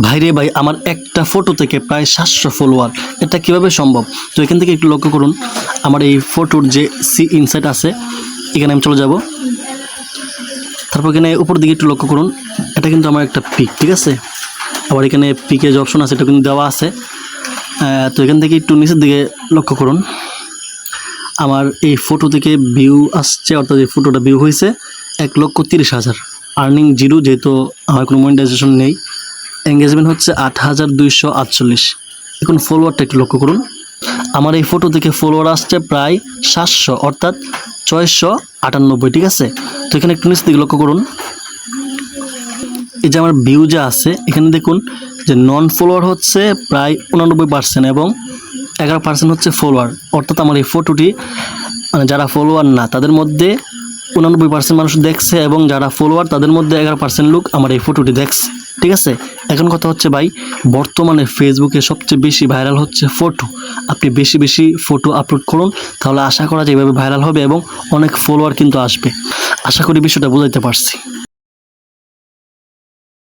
ভাইরে ভাই, আমার একটা ফটো থেকে প্রায় 700 ফলোয়ার, এটা কিভাবে সম্ভব? তো এখান থেকে একটু লক্ষ্য করুন, আমার এই ফটোর যে সি ইনসাইট আছে, এখানে আমি চলে যাব। তারপর এখানে উপর দিকে একটু লক্ষ্য করুন, এটা কিন্তু আমার একটা পিক, ঠিক আছে। আবার এখানে পিকে যে অপশন আছে এটা কিন্তু দেওয়া আছে। তো এখান থেকে একটু নিচের দিকে লক্ষ্য করুন, আমার এই ফটো থেকে ভিউ আসছে, অর্থাৎ এই ফটোটা ভিউ হয়েছে 1,30,000। আর্নিং জিরো, যেহেতু আমার কোনো মনিটাইজেশন নেই। এঙ্গেজমেন্ট হচ্ছে 8,248। এখন ফলোয়ারটা একটু লক্ষ্য করুন, আমার এই ফটো থেকে ফলোয়ার আসছে প্রায় 700, অর্থাৎ 698, ঠিক আছে। তো এখানে একটু নিচের দিকে লক্ষ্য করুন, এই যে আমার ভিউ যা আছে এখানে দেখুন যে নন ফলোয়ার হচ্ছে প্রায় 89% এবং 11% হচ্ছে ফলোয়ার। অর্থাৎ আমার এই ফটোটি মানে যারা ফলোয়ার না তাদের মধ্যে 89% মানুষ দেখছে এবং যারা ফলোয়ার তাদের মধ্যে 11% লোক আমার এই ফটোটি দেখছে, ঠিক আছে। এখন কথা হচ্ছে ভাই, বর্তমানে ফেসবুকে সবচেয়ে বেশি ভাইরাল হচ্ছে ফটো। আপনি বেশি বেশি ফটো আপলোড করুন, তাহলে আশা করা যায় এভাবে ভাইরাল হবে এবং অনেক ফলোয়ার কিন্তু আসবে। আশা করি বিষয়টা বুঝাইতে পারছি।